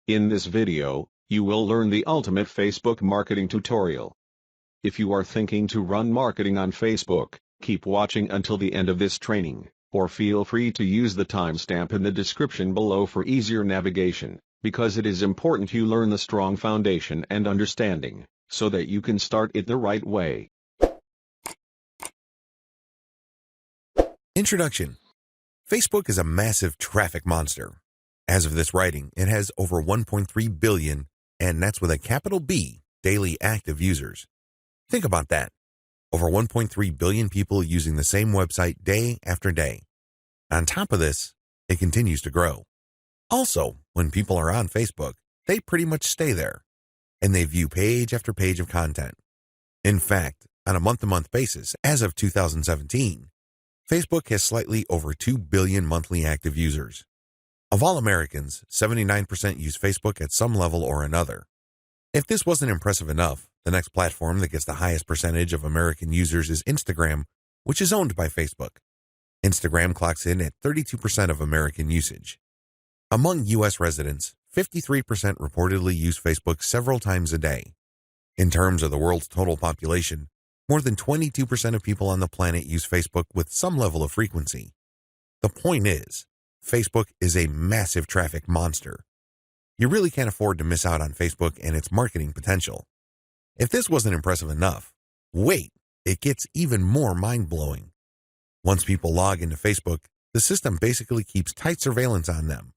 In this video, you will learn the ultimate Facebook marketing tutorial. If you are thinking to run marketing on Facebook, keep watching until the end of this training, or feel free to use the timestamp in the description below for easier navigation, because it is important you learn the strong foundation and understanding, so that you can start it the right way. Introduction. Facebook is a massive traffic monster. As of this writing, it has over 1.3 billion, and that's with a capital B, daily active users. Think about that. Over 1.3 billion people using the same website day after day. On top of this, it continues to grow. Also, when people are on Facebook, they pretty much stay there, and they view page after page of content. In fact, on a month-to-month basis, as of 2017, Facebook has slightly over 2 billion monthly active users. Of all Americans, 79% use Facebook at some level or another. If this wasn't impressive enough, the next platform that gets the highest percentage of American users is Instagram, which is owned by Facebook. Instagram clocks in at 32% of American usage. Among U.S. residents, 53% reportedly use Facebook several times a day. In terms of the world's total population, more than 22% of people on the planet use Facebook with some level of frequency. The point is, Facebook is a massive traffic monster. You really can't afford to miss out on Facebook and its marketing potential. If this wasn't impressive enough, wait, it gets even more mind-blowing. Once people log into Facebook, the system basically keeps tight surveillance on them.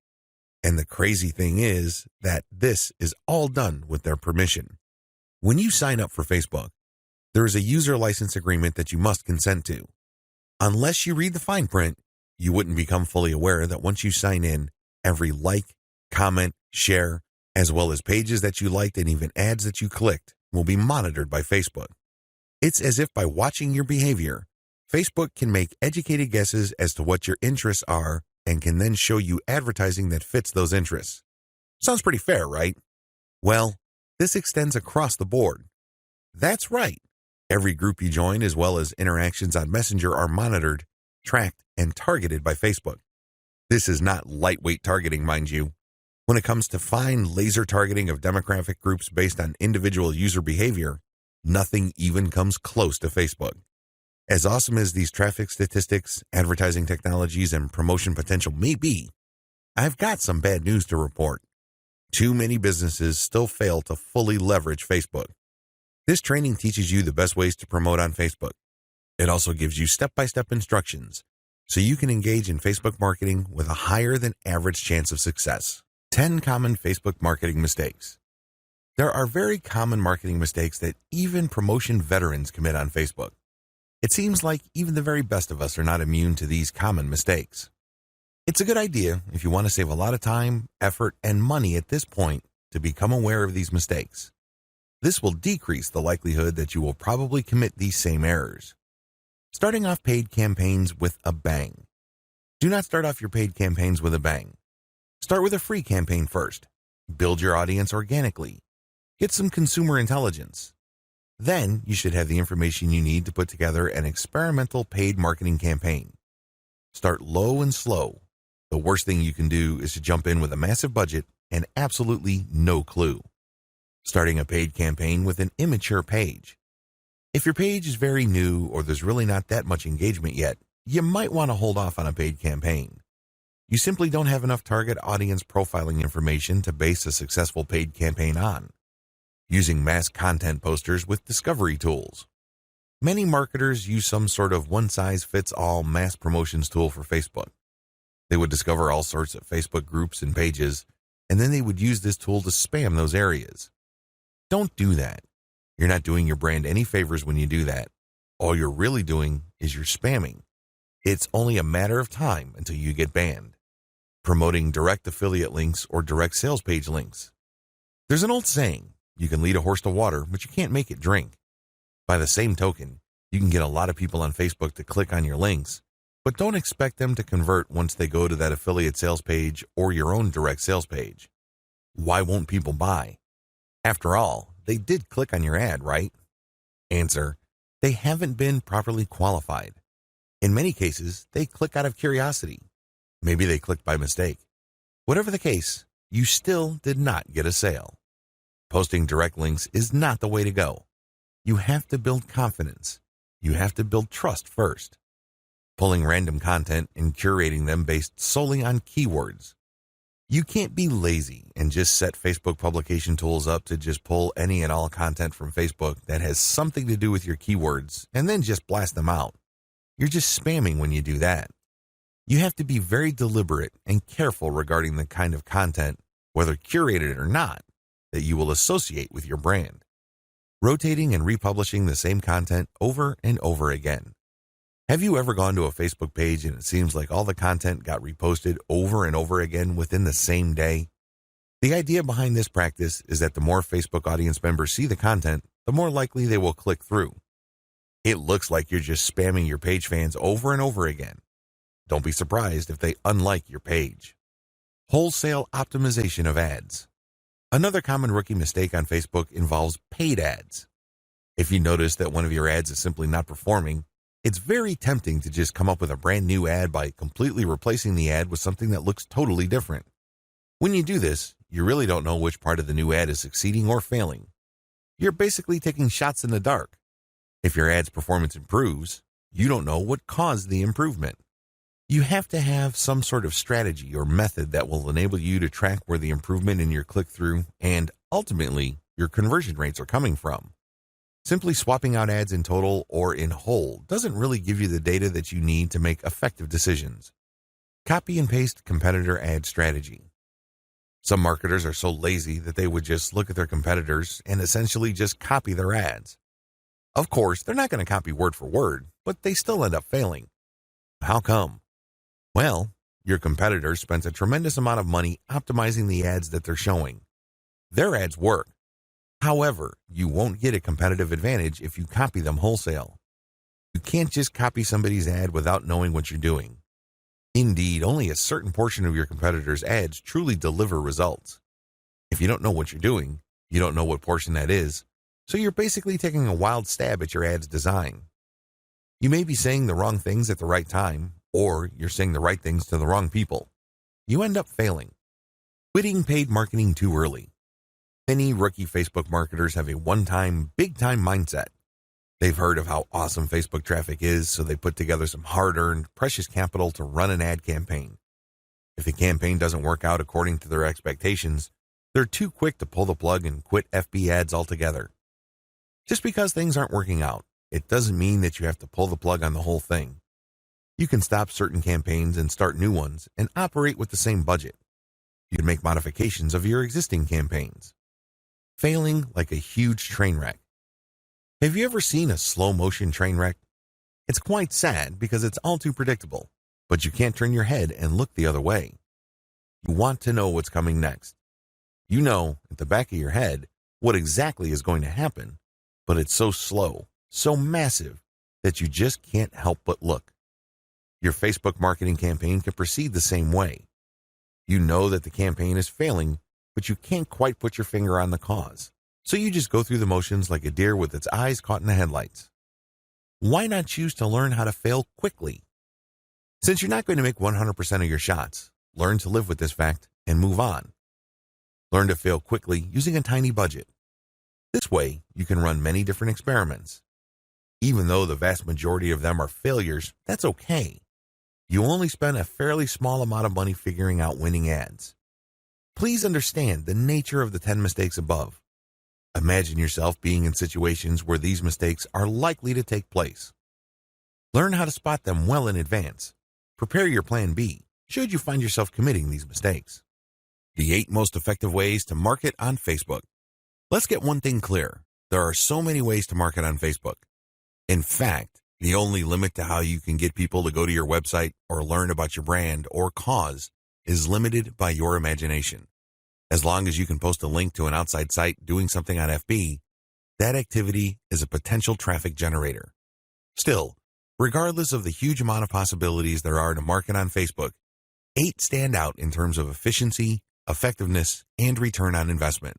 And the crazy thing is that this is all done with their permission. When you sign up for Facebook, there is a user license agreement that you must consent to. Unless you read the fine print, you wouldn't become fully aware that once you sign in, every like, comment, share, as well as pages that you liked and even ads that you clicked will be monitored by Facebook. It's as if by watching your behavior, Facebook can make educated guesses as to what your interests are and can then show you advertising that fits those interests. Sounds pretty fair, right? Well, this extends across the board. That's right. Every group you join, as well as interactions on Messenger, are monitored, tracked, and targeted by Facebook. This is not lightweight targeting, mind you. When it comes to fine laser targeting of demographic groups based on individual user behavior, nothing even comes close to Facebook. As awesome as these traffic statistics, advertising technologies, and promotion potential may be, I've got some bad news to report. Too many businesses still fail to fully leverage Facebook. This training teaches you the best ways to promote on Facebook. It also gives you step-by-step instructions so you can engage in Facebook marketing with a higher than average chance of success. 10 common Facebook marketing mistakes. There are very common marketing mistakes that even promotion veterans commit on Facebook. It seems like even the very best of us are not immune to these common mistakes. It's a good idea if you want to save a lot of time, effort, and money at this point to become aware of these mistakes. This will decrease the likelihood that you will probably commit these same errors. Starting off paid campaigns with a bang. Do not start off your paid campaigns with a bang. Start with a free campaign first. Build your audience organically. Get some consumer intelligence. Then you should have the information you need to put together an experimental paid marketing campaign. Start low and slow. The worst thing you can do is to jump in with a massive budget and absolutely no clue. Starting a paid campaign with an immature page. If your page is very new or there's really not that much engagement yet, you might want to hold off on a paid campaign. You simply don't have enough target audience profiling information to base a successful paid campaign on. Using mass content posters with discovery tools. Many marketers use some sort of one-size-fits-all mass promotions tool for Facebook. They would discover all sorts of Facebook groups and pages, and then they would use this tool to spam those areas. Don't do that. You're not doing your brand any favors when you do that. All you're really doing is you're spamming. It's only a matter of time until you get banned. Promoting direct affiliate links or direct sales page links. There's an old saying, you can lead a horse to water, but you can't make it drink. By the same token, you can get a lot of people on Facebook to click on your links, but don't expect them to convert once they go to that affiliate sales page or your own direct sales page. Why won't people buy? After all, they did click on your ad, right? Answer, they haven't been properly qualified. In many cases, they click out of curiosity. Maybe they clicked by mistake. Whatever the case, you still did not get a sale. Posting direct links is not the way to go. You have to build confidence. You have to build trust first. Pulling random content and curating them based solely on keywords. You can't be lazy and just set Facebook publication tools up to just pull any and all content from Facebook that has something to do with your keywords and then just blast them out. You're just spamming when you do that. You have to be very deliberate and careful regarding the kind of content, whether curated or not, that you will associate with your brand. Rotating and republishing the same content over and over again. Have you ever gone to a Facebook page and it seems like all the content got reposted over and over again within the same day? The idea behind this practice is that the more Facebook audience members see the content, the more likely they will click through. It looks like you're just spamming your page fans over and over again. Don't be surprised if they unlike your page. Wholesale optimization of ads. Another common rookie mistake on Facebook involves paid ads. If you notice that one of your ads is simply not performing, it's very tempting to just come up with a brand new ad by completely replacing the ad with something that looks totally different. When you do this, you really don't know which part of the new ad is succeeding or failing. You're basically taking shots in the dark. If your ad's performance improves, you don't know what caused the improvement. You have to have some sort of strategy or method that will enable you to track where the improvement in your click-through and, ultimately, your conversion rates are coming from. Simply swapping out ads in total or in whole doesn't really give you the data that you need to make effective decisions. Copy and paste competitor ad strategy. Some marketers are so lazy that they would just look at their competitors and essentially just copy their ads. Of course, they're not going to copy word for word, but they still end up failing. How come? Well, your competitor spends a tremendous amount of money optimizing the ads that they're showing. Their ads work. However, you won't get a competitive advantage if you copy them wholesale. You can't just copy somebody's ad without knowing what you're doing. Indeed, only a certain portion of your competitors' ads truly deliver results. If you don't know what you're doing, you don't know what portion that is, so you're basically taking a wild stab at your ad's design. You may be saying the wrong things at the right time, or you're saying the right things to the wrong people. You end up failing. Quitting paid marketing too early. Many rookie Facebook marketers have a one-time, big-time mindset. They've heard of how awesome Facebook traffic is, so they put together some hard-earned, precious capital to run an ad campaign. If the campaign doesn't work out according to their expectations, they're too quick to pull the plug and quit FB ads altogether. Just because things aren't working out, it doesn't mean that you have to pull the plug on the whole thing. You can stop certain campaigns and start new ones and operate with the same budget. You can make modifications of your existing campaigns. Failing like a huge train wreck. Have you ever seen a slow-motion train wreck? It's quite sad because it's all too predictable, but you can't turn your head and look the other way. You want to know what's coming next. You know, at the back of your head, what exactly is going to happen, but it's so slow, so massive, that you just can't help but look. Your Facebook marketing campaign can proceed the same way. You know that the campaign is failing, but you can't quite put your finger on the cause. So you just go through the motions like a deer with its eyes caught in the headlights. Why not choose to learn how to fail quickly? Since you're not going to make 100% of your shots, learn to live with this fact and move on. Learn to fail quickly using a tiny budget. This way, you can run many different experiments. Even though the vast majority of them are failures, that's okay. You only spend a fairly small amount of money figuring out winning ads. Please understand the nature of the 10 mistakes above. Imagine yourself being in situations where these mistakes are likely to take place. Learn how to spot them well in advance. Prepare your plan B, should you find yourself committing these mistakes. The 8 most effective ways to market on Facebook. Let's get one thing clear. There are so many ways to market on Facebook. In fact, the only limit to how you can get people to go to your website or learn about your brand or cause is limited by your imagination. As long as you can post a link to an outside site doing something on FB, that activity is a potential traffic generator. Still, regardless of the huge amount of possibilities there are to market on Facebook, 8 stand out in terms of efficiency, effectiveness, and return on investment.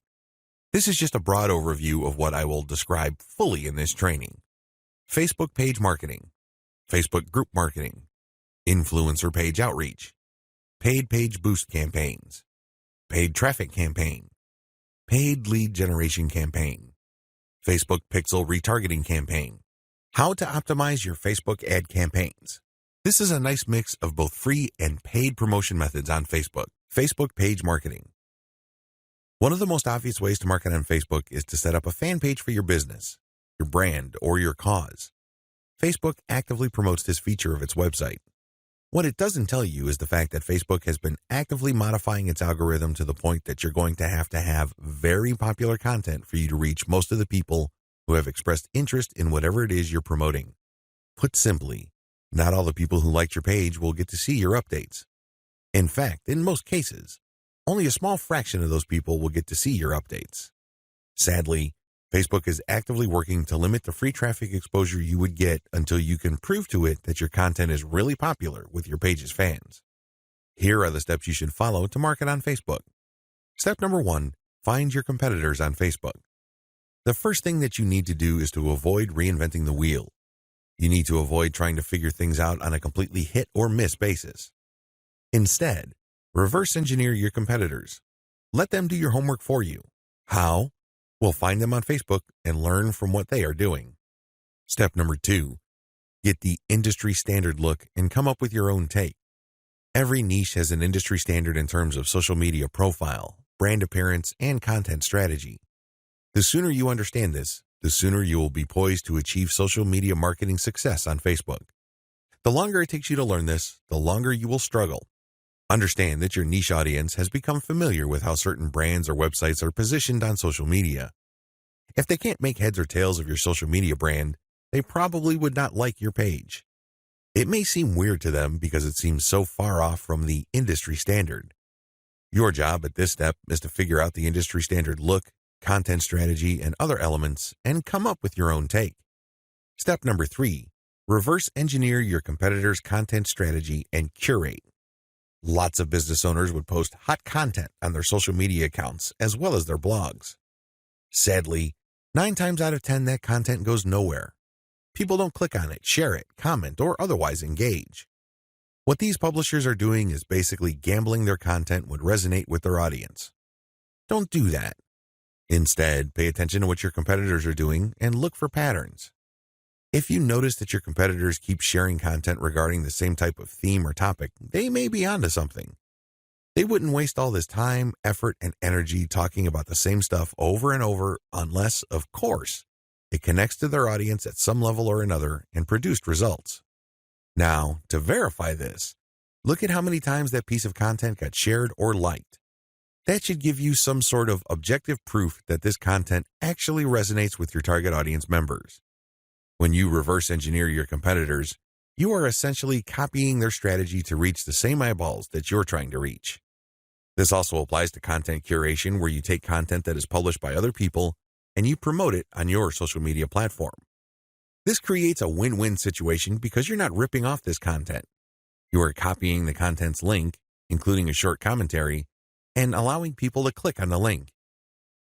This is just a broad overview of what I will describe fully in this training. Facebook page marketing, Facebook group marketing, influencer page outreach, paid page boost campaigns, paid traffic campaign, paid lead generation campaign, Facebook pixel retargeting campaign. How to optimize your Facebook ad campaigns. This is a nice mix of both free and paid promotion methods on Facebook. Facebook page marketing. One of the most obvious ways to market on Facebook is to set up a fan page for your business, your brand, or your cause. Facebook actively promotes this feature of its website. What it doesn't tell you is the fact that Facebook has been actively modifying its algorithm to the point that you're going to have very popular content for you to reach most of the people who have expressed interest in whatever it is you're promoting. Put simply, not all the people who liked your page will get to see your updates. In fact, in most cases, only a small fraction of those people will get to see your updates. Sadly, Facebook is actively working to limit the free traffic exposure you would get until you can prove to it that your content is really popular with your page's fans. Here are the steps you should follow to market on Facebook. Step number 1, find your competitors on Facebook. The first thing that you need to do is to avoid reinventing the wheel. You need to avoid trying to figure things out on a completely hit or miss basis. Instead, reverse engineer your competitors. Let them do your homework for you. How? Well, find them on Facebook and learn from what they are doing. Step number 2, get the industry standard look and come up with your own take. Every niche has an industry standard in terms of social media profile, brand appearance, and content strategy. The sooner you understand this, the sooner you will be poised to achieve social media marketing success on Facebook. The longer it takes you to learn this, the longer you will struggle. Understand that your niche audience has become familiar with how certain brands or websites are positioned on social media. If they can't make heads or tails of your social media brand, they probably would not like your page. It may seem weird to them because it seems so far off from the industry standard. Your job at this step is to figure out the industry standard look, content strategy, and other elements, and come up with your own take. Step number 3, reverse engineer your competitors' content strategy and curate. Lots of business owners would post hot content on their social media accounts as well as their blogs. Sadly, 9 times out of 10 that content goes nowhere. People don't click on it, share it, comment, or otherwise engage. What these publishers are doing is basically gambling their content would resonate with their audience. Don't do that. Instead, pay attention to what your competitors are doing and look for patterns. If you notice that your competitors keep sharing content regarding the same type of theme or topic, they may be onto something. They wouldn't waste all this time, effort, and energy talking about the same stuff over and over unless, of course, it connects to their audience at some level or another and produced results. Now, to verify this, look at how many times that piece of content got shared or liked. That should give you some sort of objective proof that this content actually resonates with your target audience members. When you reverse engineer your competitors, you are essentially copying their strategy to reach the same eyeballs that you're trying to reach. This also applies to content curation, where you take content that is published by other people and you promote it on your social media platform. This creates a win-win situation because you're not ripping off this content. You are copying the content's link, including a short commentary, and allowing people to click on the link.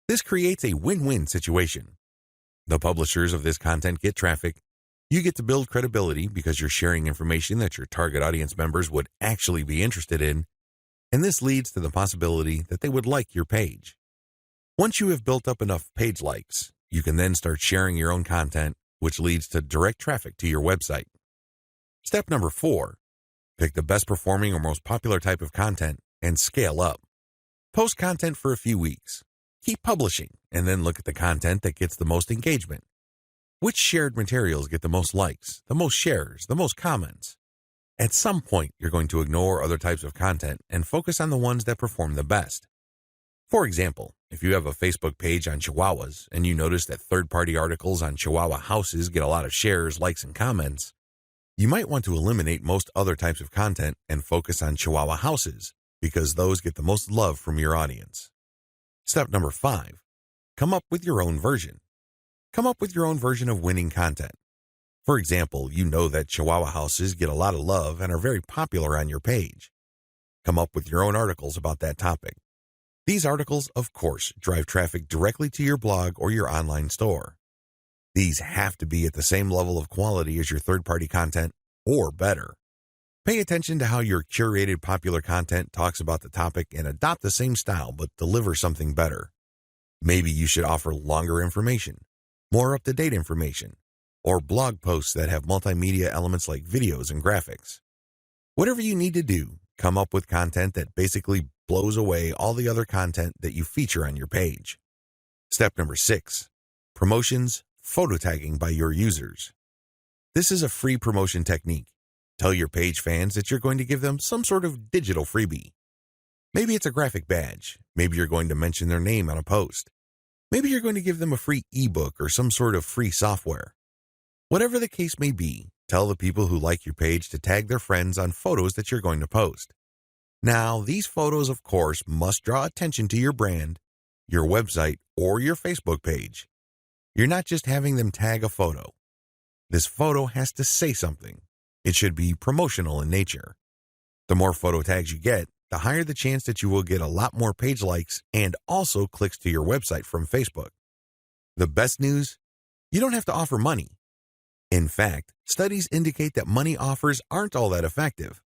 This creates a win-win situation. The publishers of this content get traffic. You get to build credibility because you're sharing information that your target audience members would actually be interested in, and this leads to the possibility that they would like your page. Once you have built up enough page likes, you can then start sharing your own content, which leads to direct traffic to your website. Step number 4, pick the best performing or most popular type of content and scale up. Post content for a few weeks. Keep publishing, and then look at the content that gets the most engagement. Which shared materials get the most likes, the most shares, the most comments? At some point, you're going to ignore other types of content and focus on the ones that perform the best. For example, if you have a Facebook page on Chihuahuas and you notice that third-party articles on Chihuahua houses get a lot of shares, likes, and comments, you might want to eliminate most other types of content and focus on Chihuahua houses, because those get the most love from your audience. Step number 5, come up with your own version. Come up with your own version of winning content. For example, you know that Chihuahua houses get a lot of love and are very popular on your page. Come up with your own articles about that topic. These articles, of course, drive traffic directly to your blog or your online store. These have to be at the same level of quality as your third-party content or better. Pay attention to how your curated popular content talks about the topic and adopt the same style but deliver something better. Maybe you should offer longer information, more up-to-date information, or blog posts that have multimedia elements like videos and graphics. Whatever you need to do, come up with content that basically blows away all the other content that you feature on your page. Step number 6, promotions, photo tagging by your users. This is a free promotion technique. Tell your page fans that you're going to give them some sort of digital freebie. Maybe it's a graphic badge. Maybe you're going to mention their name on a post. Maybe you're going to give them a free ebook or some sort of free software. Whatever the case may be, tell the people who like your page to tag their friends on photos that you're going to post. Now, these photos, of course, must draw attention to your brand, your website, or your Facebook page. You're not just having them tag a photo. This photo has to say something. It should be promotional in nature. The more photo tags you get, the higher the chance that you will get a lot more page likes and also clicks to your website from Facebook. The best news? You don't have to offer money. In fact, studies indicate that money offers aren't all that effective.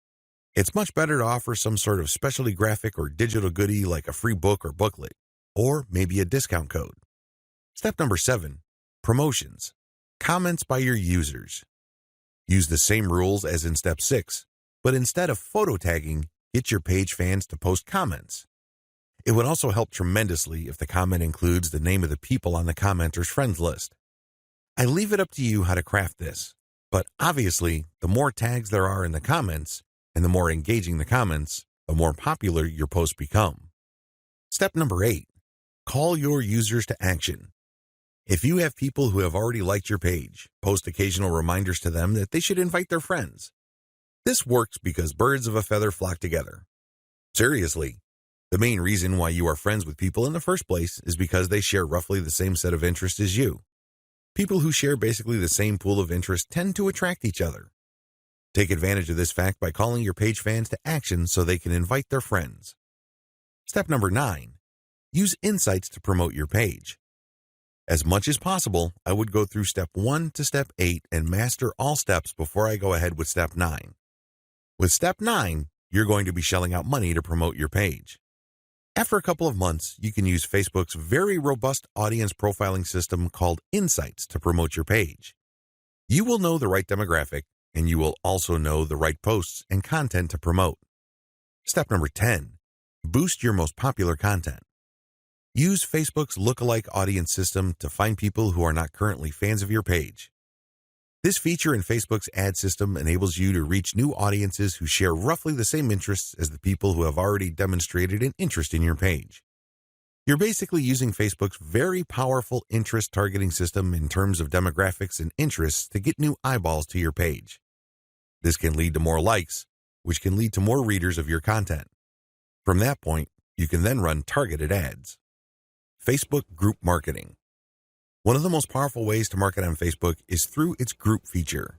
It's much better to offer some sort of specialty graphic or digital goodie like a free book or booklet, or maybe a discount code. Step number 7, promotions. Comments by your users. Use the same rules as in step 6, but instead of photo tagging, get your page fans to post comments. It would also help tremendously if the comment includes the name of the people on the commenter's friends list. I leave it up to you how to craft this, but obviously, the more tags there are in the comments, and the more engaging the comments, the more popular your posts become. Step number 8, call your users to action. If you have people who have already liked your page, post occasional reminders to them that they should invite their friends. This works because birds of a feather flock together. Seriously, the main reason why you are friends with people in the first place is because they share roughly the same set of interests as you. People who share basically the same pool of interest tend to attract each other. Take advantage of this fact by calling your page fans to action so they can invite their friends. Step number 9, use insights to promote your page. As much as possible, I would go through step 1 to step 8 and master all steps before I go ahead with step 9. With step 9, you're going to be shelling out money to promote your page. After a couple of months, you can use Facebook's very robust audience profiling system called Insights to promote your page. You will know the right demographic, and you will also know the right posts and content to promote. Step number 10, boost your most popular content. Use Facebook's lookalike audience system to find people who are not currently fans of your page. This feature in Facebook's ad system enables you to reach new audiences who share roughly the same interests as the people who have already demonstrated an interest in your page. You're basically using Facebook's very powerful interest targeting system in terms of demographics and interests to get new eyeballs to your page. This can lead to more likes, which can lead to more readers of your content. From that point, you can then run targeted ads. Facebook group marketing. One of the most powerful ways to market on Facebook is through its group feature.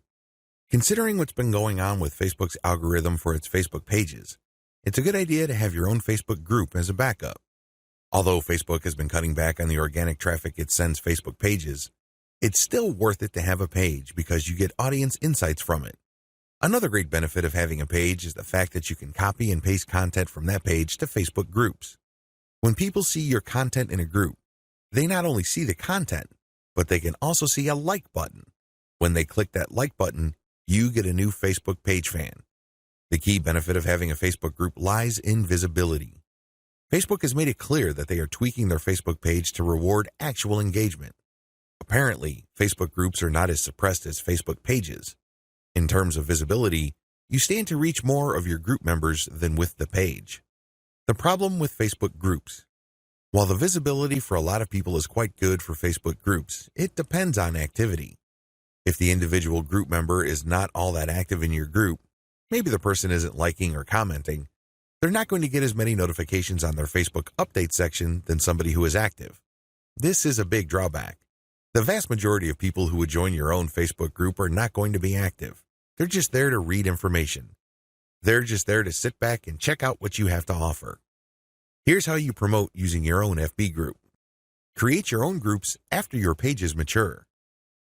Considering what's been going on with Facebook's algorithm for its Facebook pages, it's a good idea to have your own Facebook group as a backup. Although Facebook has been cutting back on the organic traffic it sends Facebook pages, it's still worth it to have a page because you get audience insights from it. Another great benefit of having a page is the fact that you can copy and paste content from that page to Facebook groups. When people see your content in a group, they not only see the content, but they can also see a like button. When they click that like button, you get a new Facebook page fan. The key benefit of having a Facebook group lies in visibility. Facebook has made it clear that they are tweaking their Facebook page to reward actual engagement. Apparently, Facebook groups are not as suppressed as Facebook pages. In terms of visibility, you stand to reach more of your group members than with the page. The problem with Facebook groups. While the visibility for a lot of people is quite good for Facebook groups, it depends on activity. If the individual group member is not all that active in your group, maybe the person isn't liking or commenting, they're not going to get as many notifications on their Facebook update section than somebody who is active. This is a big drawback. The vast majority of people who would join your own Facebook group are not going to be active. They're just there to read information. They're just there to sit back and check out what you have to offer. Here's how you promote using your own FB group. Create your own groups after your pages mature.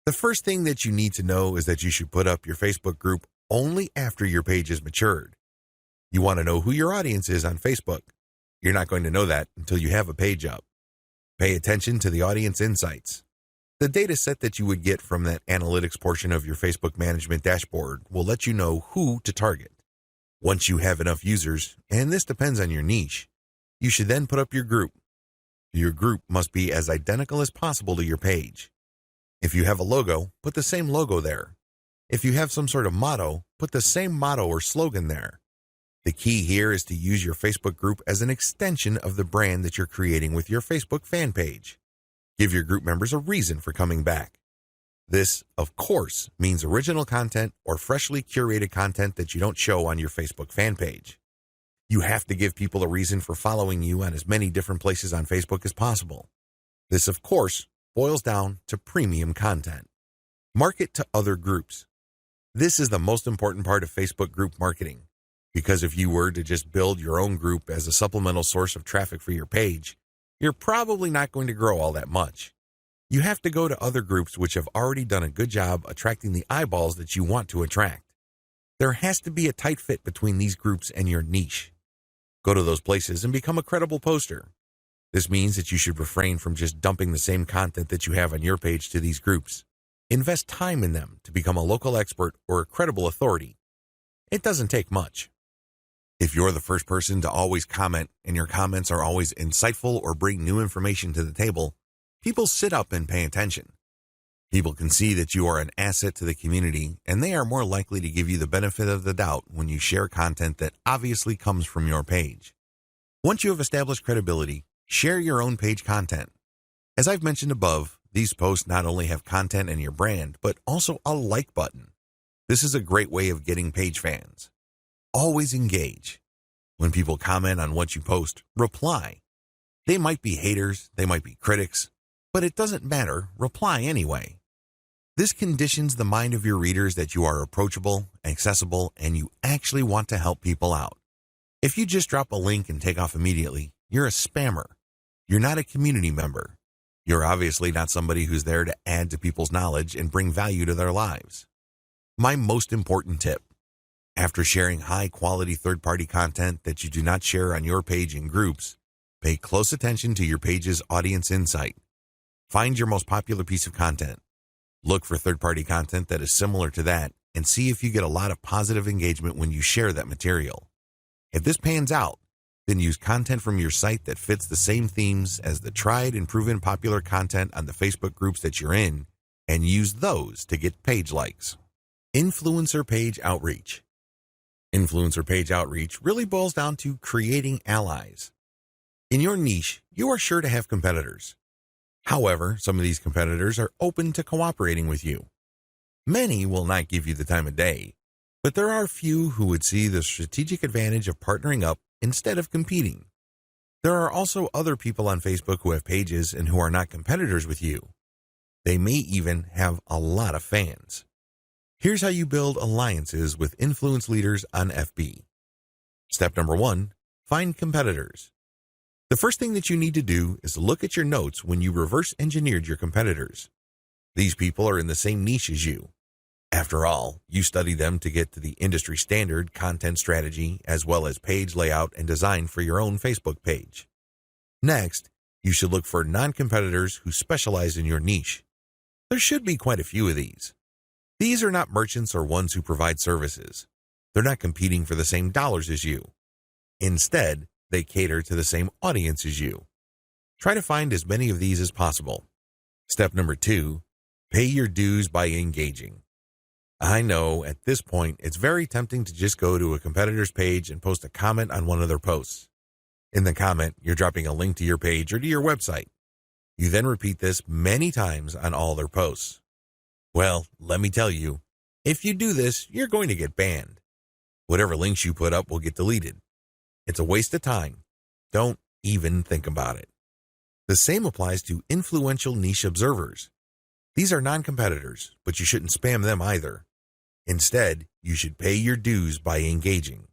The first thing that you need to know is that you should put up your Facebook group only after your page has matured. You want to know who your audience is on Facebook. You're not going to know that until you have a page up. Pay attention to the audience insights. The data set that you would get from that analytics portion of your Facebook management dashboard will let you know who to target. Once you have enough users, and this depends on your niche, you should then put up your group. Your group must be as identical as possible to your page. If you have a logo, put the same logo there. If you have some sort of motto, put the same motto or slogan there. The key here is to use your Facebook group as an extension of the brand that you're creating with your Facebook fan page. Give your group members a reason for coming back. This, of course, means original content or freshly curated content that you don't show on your Facebook fan page. You have to give people a reason for following you on as many different places on Facebook as possible. This, of course, boils down to premium content. Market to other groups. This is the most important part of Facebook group marketing, because if you were to just build your own group as a supplemental source of traffic for your page, you're probably not going to grow all that much. You have to go to other groups which have already done a good job attracting the eyeballs that you want to attract. There has to be a tight fit between these groups and your niche. Go to those places and become a credible poster. This means that you should refrain from just dumping the same content that you have on your page to these groups. Invest time in them to become a local expert or a credible authority. It doesn't take much. If you're the first person to always comment and your comments are always insightful or bring new information to the table, people sit up and pay attention. People can see that you are an asset to the community, and they are more likely to give you the benefit of the doubt when you share content that obviously comes from your page. Once you have established credibility, share your own page content. As I've mentioned above, these posts not only have content and your brand, but also a like button. This is a great way of getting page fans. Always engage. When people comment on what you post, reply. They might be haters, they might be critics, but it doesn't matter, reply anyway. This conditions the mind of your readers that you are approachable, accessible, and you actually want to help people out. If you just drop a link and take off immediately, you're a spammer. You're not a community member. You're obviously not somebody who's there to add to people's knowledge and bring value to their lives. My most important tip: after sharing high-quality third-party content that you do not share on your page in groups, pay close attention to your page's audience insight. Find your most popular piece of content. Look for third-party content that is similar to that and see if you get a lot of positive engagement when you share that material. If this pans out, then use content from your site that fits the same themes as the tried and proven popular content on the Facebook groups that you're in, and use those to get page likes. Influencer page outreach. Influencer page outreach really boils down to creating allies. In your niche, you are sure to have competitors. However, some of these competitors are open to cooperating with you. Many will not give you the time of day, but there are few who would see the strategic advantage of partnering up instead of competing. There are also other people on Facebook who have pages and who are not competitors with you. They may even have a lot of fans. Here's how you build alliances with influence leaders on FB. Step number 1, find competitors. The first thing that you need to do is look at your notes when you reverse engineered your competitors. These people are in the same niche as you. After all, you study them to get to the industry standard content strategy as well as page layout and design for your own Facebook page. Next, you should look for non-competitors who specialize in your niche. There should be quite a few of these. These are not merchants or ones who provide services. They're not competing for the same dollars as you. Instead, they cater to the same audience as you. Try to find as many of these as possible. Step number 2, pay your dues by engaging. I know at this point it's very tempting to just go to a competitor's page and post a comment on one of their posts. In the comment, you're dropping a link to your page or to your website. You then repeat this many times on all their posts. Well, let me tell you, if you do this, you're going to get banned. Whatever links you put up will get deleted. It's a waste of time. Don't even think about it. The same applies to influential niche observers. These are non-competitors, but you shouldn't spam them either. Instead, you should pay your dues by engaging.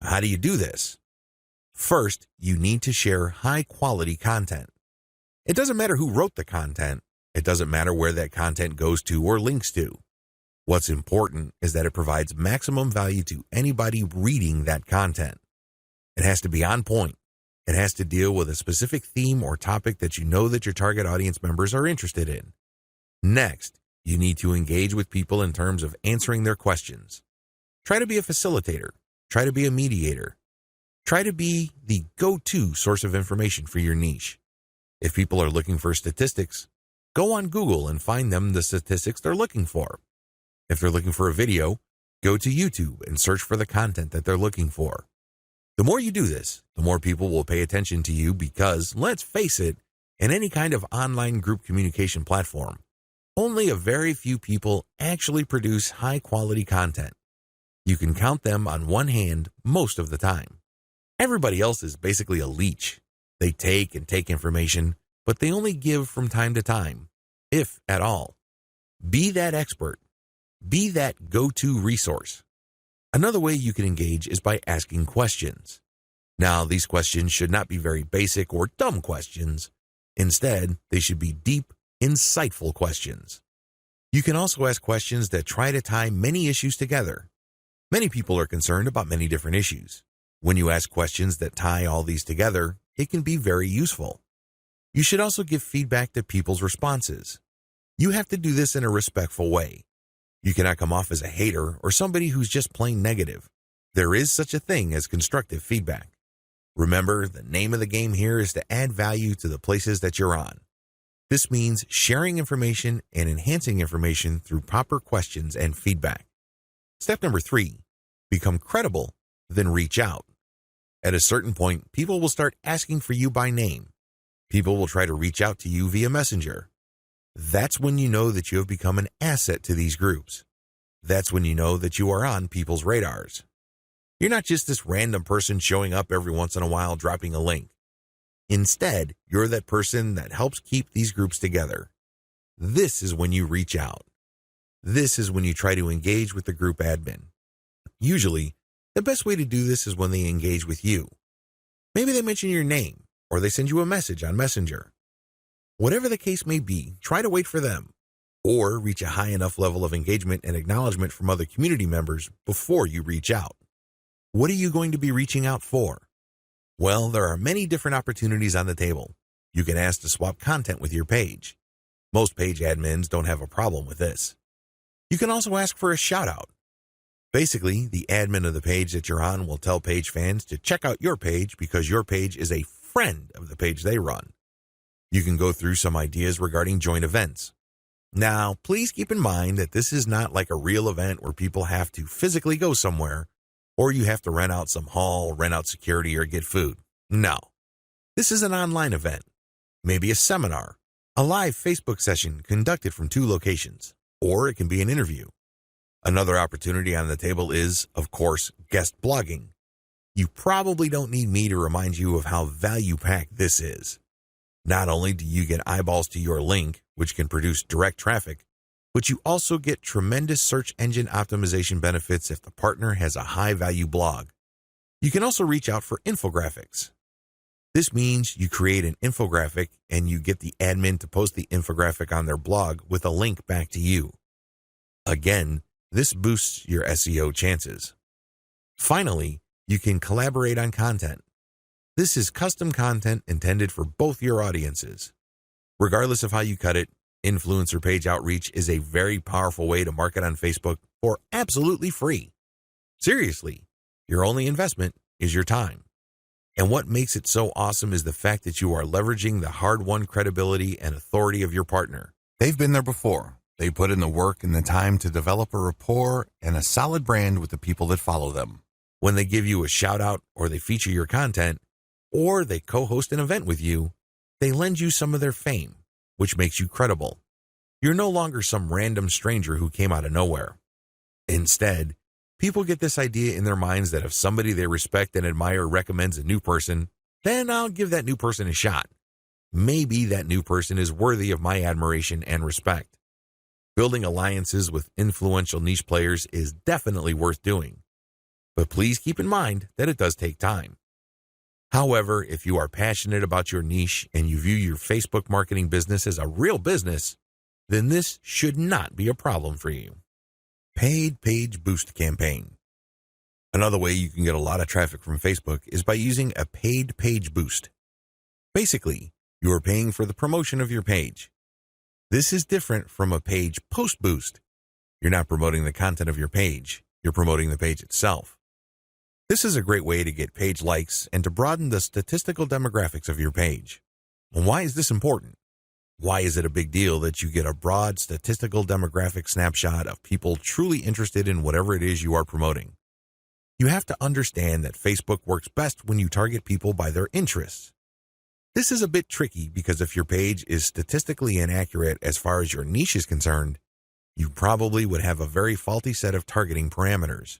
How do you do this? First, you need to share high-quality content. It doesn't matter who wrote the content. It doesn't matter where that content goes to or links to. What's important is that it provides maximum value to anybody reading that content. It has to be on point. It has to deal with a specific theme or topic that you know that your target audience members are interested in. Next, you need to engage with people in terms of answering their questions. Try to be a facilitator. Try to be a mediator. Try to be the go-to source of information for your niche. If people are looking for statistics, go on Google and find them the statistics they're looking for. If they're looking for a video, go to YouTube and search for the content that they're looking for. The more you do this, the more people will pay attention to you because, let's face it, in any kind of online group communication platform, only a very few people actually produce high-quality content. You can count them on one hand most of the time. Everybody else is basically a leech. They take and take information, but they only give from time to time, if at all. Be that expert. Be that go-to resource. Another way you can engage is by asking questions. Now, these questions should not be very basic or dumb questions. Instead, they should be deep, insightful questions. You can also ask questions that try to tie many issues together. Many people are concerned about many different issues. When you ask questions that tie all these together, it can be very useful. You should also give feedback to people's responses. You have to do this in a respectful way. You cannot come off as a hater or somebody who's just plain negative. There is such a thing as constructive feedback. Remember, the name of the game here is to add value to the places that you're on. This means sharing information and enhancing information through proper questions and feedback. Step number 3, become credible, then reach out. At a certain point, people will start asking for you by name. People will try to reach out to you via Messenger. That's when you know that you have become an asset to these groups. That's when you know that you are on people's radars. You're not just this random person showing up every once in a while dropping a link. Instead, you're that person that helps keep these groups together. This is when you reach out. This is when you try to engage with the group admin. Usually, the best way to do this is when they engage with you. Maybe they mention your name, or they send you a message on Messenger. Whatever the case may be, try to wait for them, or reach a high enough level of engagement and acknowledgement from other community members before you reach out. What are you going to be reaching out for? Well, there are many different opportunities on the table. You can ask to swap content with your page. Most page admins don't have a problem with this. You can also ask for a shout-out. Basically, the admin of the page that you're on will tell page fans to check out your page because your page is a friend of the page they run. You can go through some ideas regarding joint events. Now, please keep in mind that this is not like a real event where people have to physically go somewhere, or you have to rent out some hall, rent out security, or get food. No. This is an online event. Maybe a seminar, a live Facebook session conducted from 2 locations, or it can be an interview. Another opportunity on the table is, of course, guest blogging. You probably don't need me to remind you of how value-packed this is. Not only do you get eyeballs to your link, which can produce direct traffic, but you also get tremendous search engine optimization benefits if the partner has a high-value blog. You can also reach out for infographics. This means you create an infographic and you get the admin to post the infographic on their blog with a link back to you. Again, this boosts your SEO chances. Finally, you can collaborate on content. This is custom content intended for both your audiences. Regardless of how you cut it, influencer page outreach is a very powerful way to market on Facebook for absolutely free. Seriously, your only investment is your time. And what makes it so awesome is the fact that you are leveraging the hard-won credibility and authority of your partner. They've been there before. They put in the work and the time to develop a rapport and a solid brand with the people that follow them. When they give you a shout-out or they feature your content, or they co-host an event with you, they lend you some of their fame, which makes you credible. You're no longer some random stranger who came out of nowhere. Instead, people get this idea in their minds that if somebody they respect and admire recommends a new person, then I'll give that new person a shot. Maybe that new person is worthy of my admiration and respect. Building alliances with influential niche players is definitely worth doing. But please keep in mind that it does take time. However, if you are passionate about your niche and you view your Facebook marketing business as a real business, then this should not be a problem for you. Paid Page Boost Campaign. Another way you can get a lot of traffic from Facebook is by using a paid page boost. Basically, you are paying for the promotion of your page. This is different from a page post boost. You're not promoting the content of your page, you're promoting the page itself. This is a great way to get page likes and to broaden the statistical demographics of your page. And why is this important? Why is it a big deal that you get a broad statistical demographic snapshot of people truly interested in whatever it is you are promoting? You have to understand that Facebook works best when you target people by their interests. This is a bit tricky because if your page is statistically inaccurate as far as your niche is concerned, you probably would have a very faulty set of targeting parameters.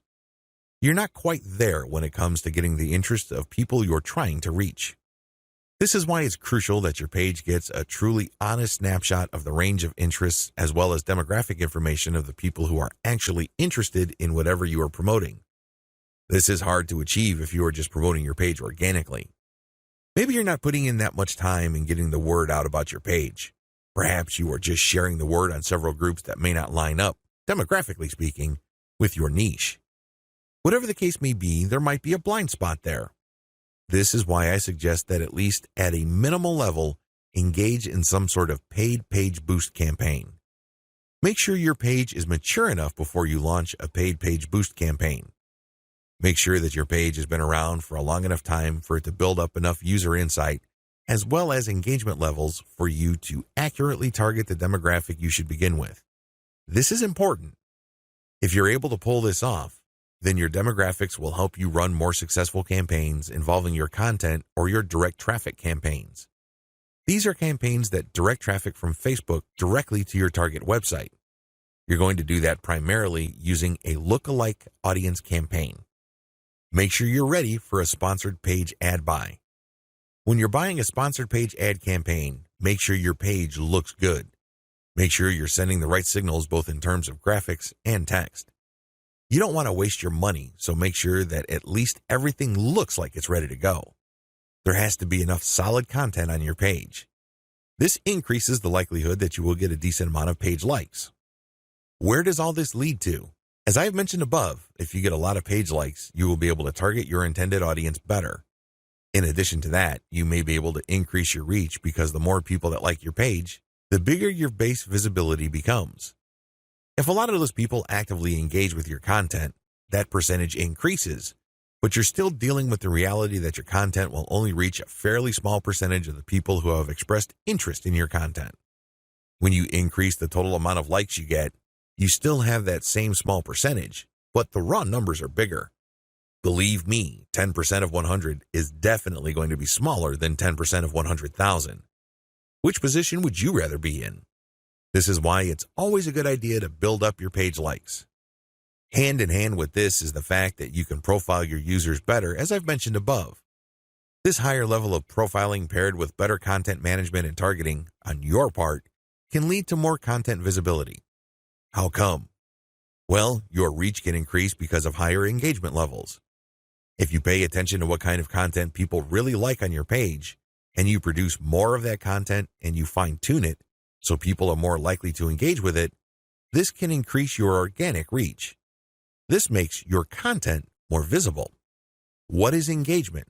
You're not quite there when it comes to getting the interest of people you're trying to reach. This is why it's crucial that your page gets a truly honest snapshot of the range of interests as well as demographic information of the people who are actually interested in whatever you are promoting. This is hard to achieve if you are just promoting your page organically. Maybe you're not putting in that much time in getting the word out about your page. Perhaps you are just sharing the word on several groups that may not line up, demographically speaking, with your niche. Whatever the case may be, there might be a blind spot there. This is why I suggest that at least at a minimal level, engage in some sort of paid page boost campaign. Make sure your page is mature enough before you launch a paid page boost campaign. Make sure that your page has been around for a long enough time for it to build up enough user insight as well as engagement levels for you to accurately target the demographic you should begin with. This is important. If you're able to pull this off, then your demographics will help you run more successful campaigns involving your content or your direct traffic campaigns. These are campaigns that direct traffic from Facebook directly to your target website. You're going to do that primarily using a lookalike audience campaign. Make sure you're ready for a sponsored page ad buy. When you're buying a sponsored page ad campaign, make sure your page looks good. Make sure you're sending the right signals both in terms of graphics and text. You don't want to waste your money, so make sure that at least everything looks like it's ready to go. There has to be enough solid content on your page. This increases the likelihood that you will get a decent amount of page likes. Where does all this lead to? As I have mentioned above, if you get a lot of page likes, you will be able to target your intended audience better. In addition to that, you may be able to increase your reach because the more people that like your page, the bigger your base visibility becomes. If a lot of those people actively engage with your content, that percentage increases, but you're still dealing with the reality that your content will only reach a fairly small percentage of the people who have expressed interest in your content. When you increase the total amount of likes you get, you still have that same small percentage, but the raw numbers are bigger. Believe me, 10% of 100 is definitely going to be smaller than 10% of 100,000. Which position would you rather be in? This is why it's always a good idea to build up your page likes. Hand in hand with this is the fact that you can profile your users better, as I've mentioned above. This higher level of profiling paired with better content management and targeting on your part can lead to more content visibility. How come? Well, your reach can increase because of higher engagement levels. If you pay attention to what kind of content people really like on your page, and you produce more of that content and you fine-tune it so people are more likely to engage with it, this can increase your organic reach. This makes your content more visible. What is engagement?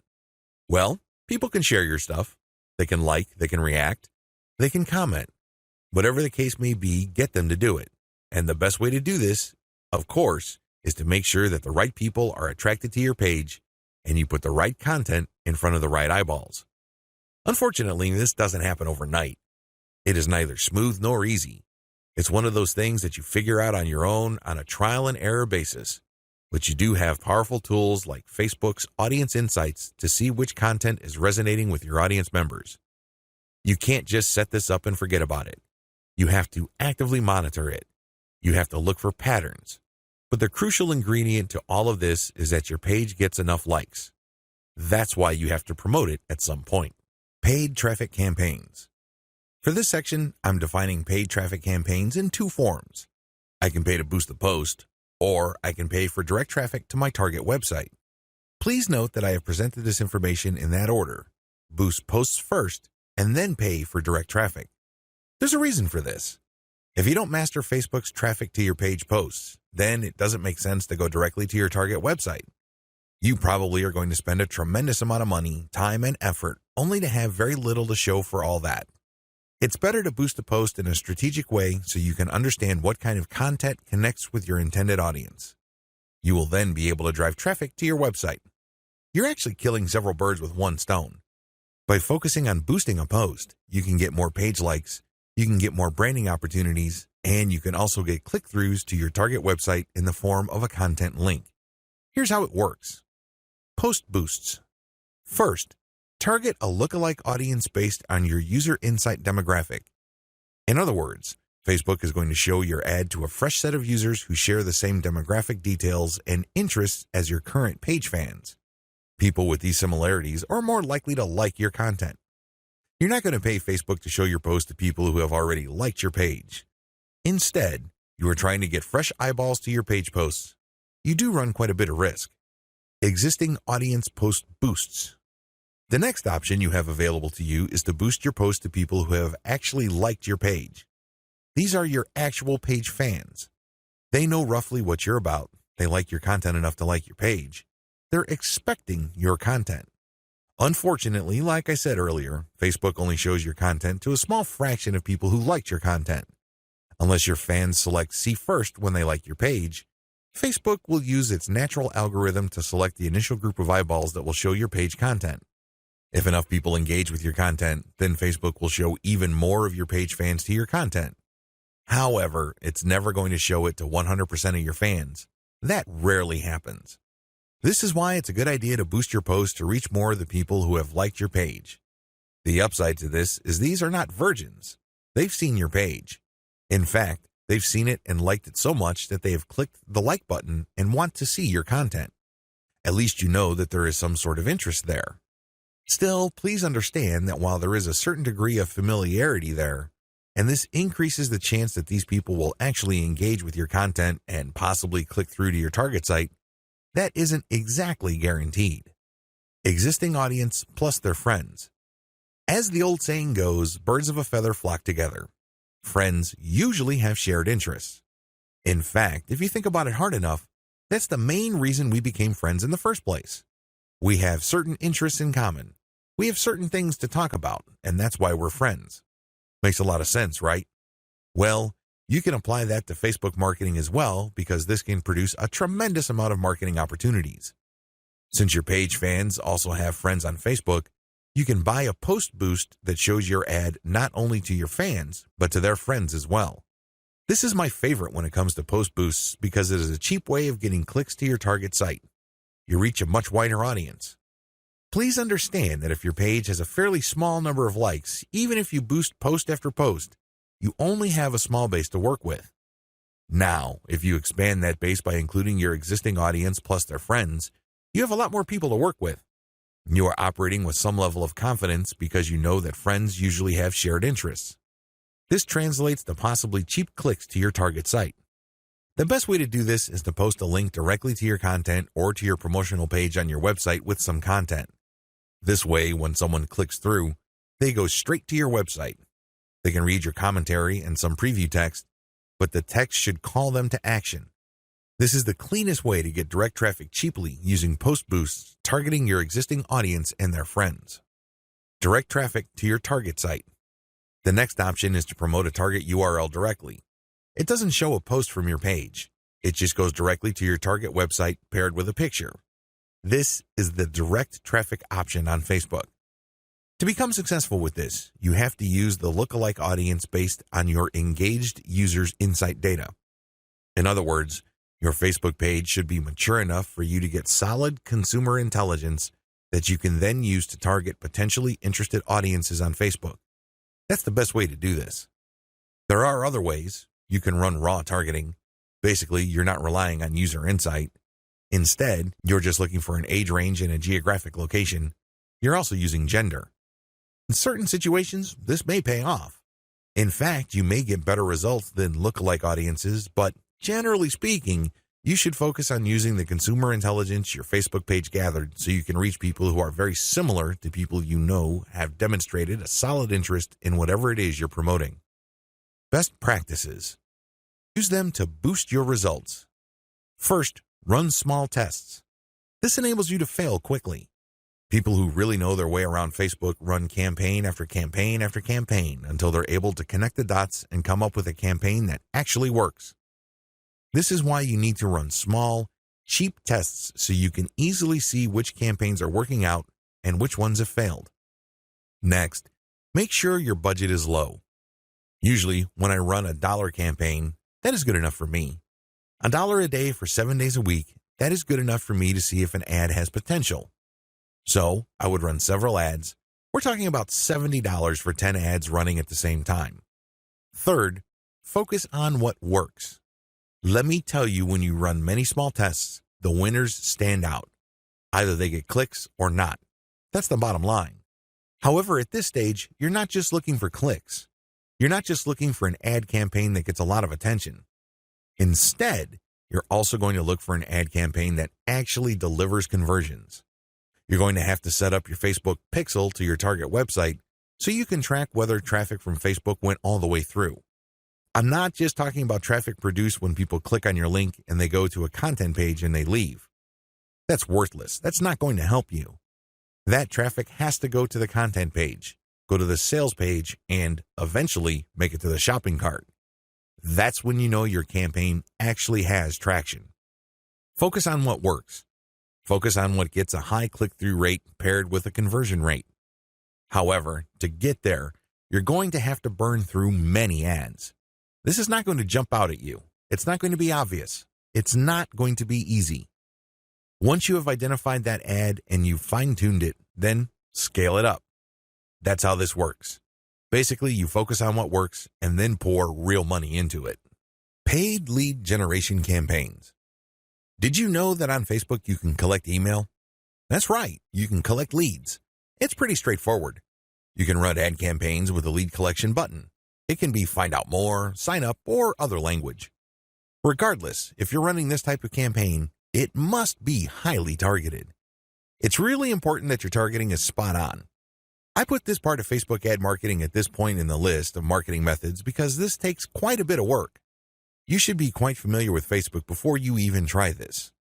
Well, people can share your stuff. They can like, they can react, they can comment. Whatever the case may be, get them to do it. And the best way to do this, of course, is to make sure that the right people are attracted to your page and you put the right content in front of the right eyeballs. Unfortunately, this doesn't happen overnight. It is neither smooth nor easy. It's one of those things that you figure out on your own on a trial and error basis. But you do have powerful tools like Facebook's Audience Insights to see which content is resonating with your audience members. You can't just set this up and forget about it. You have to actively monitor it. You have to look for patterns. But the crucial ingredient to all of this is that your page gets enough likes. That's why you have to promote it at some point. Paid traffic campaigns. For this section, I'm defining paid traffic campaigns in two forms. I can pay to boost the post, or I can pay for direct traffic to my target website. Please note that I have presented this information in that order. Boost posts first, and then pay for direct traffic. There's a reason for this. If you don't master Facebook's traffic to your page posts, then it doesn't make sense to go directly to your target website. You probably are going to spend a tremendous amount of money, time, and effort only to have very little to show for all that. It's better to boost a post in a strategic way so you can understand what kind of content connects with your intended audience. You will then be able to drive traffic to your website. You're actually killing several birds with one stone. By focusing on boosting a post, you can get more page likes, you can get more branding opportunities, and you can also get click-throughs to your target website in the form of a content link. Here's how it works. Post boosts. First, target a lookalike audience based on your user insight demographic. In other words, Facebook is going to show your ad to a fresh set of users who share the same demographic details and interests as your current page fans. People with these similarities are more likely to like your content. You're not going to pay Facebook to show your post to people who have already liked your page. Instead, you are trying to get fresh eyeballs to your page posts. You do run quite a bit of risk. Existing audience post boosts. The next option you have available to you is to boost your post to people who have actually liked your page. These are your actual page fans. They know roughly what you're about. They like your content enough to like your page. They're expecting your content. Unfortunately, like I said earlier, Facebook only shows your content to a small fraction of people who liked your content. Unless your fans select see first when they like your page, Facebook will use its natural algorithm to select the initial group of eyeballs that will show your page content. If enough people engage with your content, then Facebook will show even more of your page fans to your content. However, it's never going to show it to 100% of your fans. That rarely happens. This is why it's a good idea to boost your post to reach more of the people who have liked your page. The upside to this is these are not virgins. They've seen your page. In fact, they've seen it and liked it so much that they have clicked the like button and want to see your content. At least you know that there is some sort of interest there. Still, please understand that while there is a certain degree of familiarity there, and this increases the chance that these people will actually engage with your content and possibly click through to your target site, that isn't exactly guaranteed. Existing audience plus their friends. As the old saying goes, birds of a feather flock together. Friends usually have shared interests. In fact, if you think about it hard enough, that's the main reason we became friends in the first place. We have certain interests in common. We have certain things to talk about, and that's why we're friends. Makes a lot of sense, right? Well, you can apply that to Facebook marketing as well, because this can produce a tremendous amount of marketing opportunities. Since your page fans also have friends on Facebook, you can buy a post boost that shows your ad not only to your fans, but to their friends as well. This is my favorite when it comes to post boosts because it is a cheap way of getting clicks to your target site. You reach a much wider audience. Please understand that if your page has a fairly small number of likes, even if you boost post after post, you only have a small base to work with. Now, if you expand that base by including your existing audience plus their friends, you have a lot more people to work with. You are operating with some level of confidence because you know that friends usually have shared interests. This translates to possibly cheap clicks to your target site. The best way to do this is to post a link directly to your content or to your promotional page on your website with some content. This way, when someone clicks through, they go straight to your website. They can read your commentary and some preview text, but the text should call them to action. This is the cleanest way to get direct traffic cheaply using post boosts targeting your existing audience and their friends. Direct traffic to your target site. The next option is to promote a target URL directly. It doesn't show a post from your page. It just goes directly to your target website paired with a picture. This is the direct traffic option on Facebook. To become successful with this, you have to use the lookalike audience based on your engaged users' insight data. In other words, your Facebook page should be mature enough for you to get solid consumer intelligence that you can then use to target potentially interested audiences on Facebook. That's the best way to do this. There are other ways. You can run raw targeting. Basically, you're not relying on user insight. Instead, you're just looking for an age range and a geographic location. You're also using gender. In certain situations, this may pay off. In fact, you may get better results than lookalike audiences, but generally speaking, you should focus on using the consumer intelligence your Facebook page gathered so you can reach people who are very similar to people you know have demonstrated a solid interest in whatever it is you're promoting. Best practices. Use them to boost your results. First, run small tests. This enables you to fail quickly. People who really know their way around Facebook run campaign after campaign after campaign until they're able to connect the dots and come up with a campaign that actually works. This is why you need to run small, cheap tests so you can easily see which campaigns are working out and which ones have failed. Next, make sure your budget is low. Usually, when I run a $1 campaign, that is good enough for me. $1 a day for 7 days a week, that is good enough for me to see if an ad has potential. So, I would run several ads. We're talking about $70 for 10 ads running at the same time. Third, focus on what works. Let me tell you, when you run many small tests, the winners stand out. Either they get clicks or not. That's the bottom line. However, at this stage, you're not just looking for clicks. You're not just looking for an ad campaign that gets a lot of attention. Instead, you're also going to look for an ad campaign that actually delivers conversions. You're going to have to set up your Facebook pixel to your target website so you can track whether traffic from Facebook went all the way through. I'm not just talking about traffic produced when people click on your link and they go to a content page and they leave. That's worthless. That's not going to help you. That traffic has to go to the content page, go to the sales page, and eventually make it to the shopping cart. That's when you know your campaign actually has traction. Focus on what works. Focus on what gets a high click-through rate paired with a conversion rate. However, to get there, you're going to have to burn through many ads. This is not going to jump out at you. It's not going to be obvious. It's not going to be easy. Once you have identified that ad and you've fine-tuned it, then scale it up. That's how this works. Basically, you focus on what works and then pour real money into it. Paid lead generation campaigns. Did you know that on Facebook you can collect email? That's right, you can collect leads. It's pretty straightforward. You can run ad campaigns with a lead collection button. It can be find out more, sign up, or other language. Regardless, if you're running this type of campaign, it must be highly targeted. It's really important that your targeting is spot on. I put this part of Facebook ad marketing at this point in the list of marketing methods because this takes quite a bit of work. You should be quite familiar with Facebook before you even try this.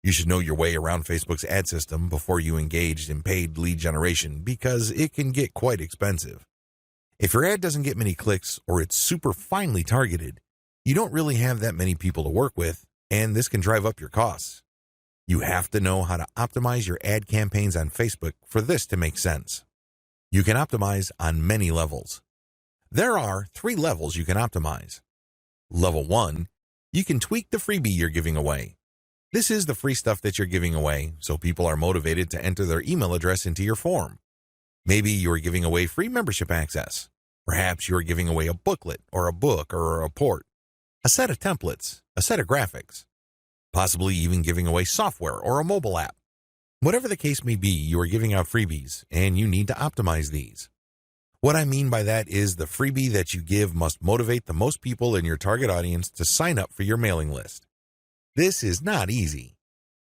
You should know your way around Facebook's ad system before you engage in paid lead generation because it can get quite expensive. If your ad doesn't get many clicks or it's super finely targeted, you don't really have that many people to work with, and this can drive up your costs. You have to know how to optimize your ad campaigns on Facebook for this to make sense. You can optimize on many levels. There are 3 levels you can optimize. Level 1, you can tweak the freebie you're giving away. This is the free stuff that you're giving away, so people are motivated to enter their email address into your form. Maybe you're giving away free membership access. Perhaps you're giving away a booklet or a book or a report, a set of templates, a set of graphics, possibly even giving away software or a mobile app. Whatever the case may be, you are giving out freebies, and you need to optimize these. What I mean by that is the freebie that you give must motivate the most people in your target audience to sign up for your mailing list. This is not easy.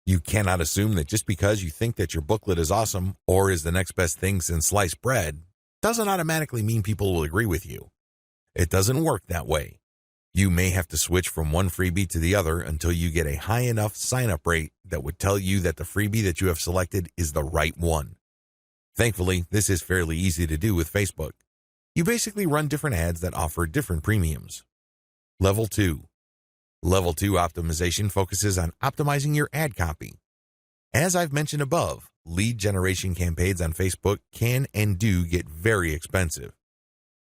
You cannot assume that just because you think that your booklet is awesome or is the next best thing since sliced bread, doesn't automatically mean people will agree with you. It doesn't work that way. You may have to switch from one freebie to the other until you get a high enough sign-up rate that would tell you that the freebie that you have selected is the right one. Thankfully, this is fairly easy to do with Facebook. You basically run different ads that offer different premiums. Level 2. Level 2 optimization focuses on optimizing your ad copy. As I've mentioned above, lead generation campaigns on Facebook can and do get very expensive.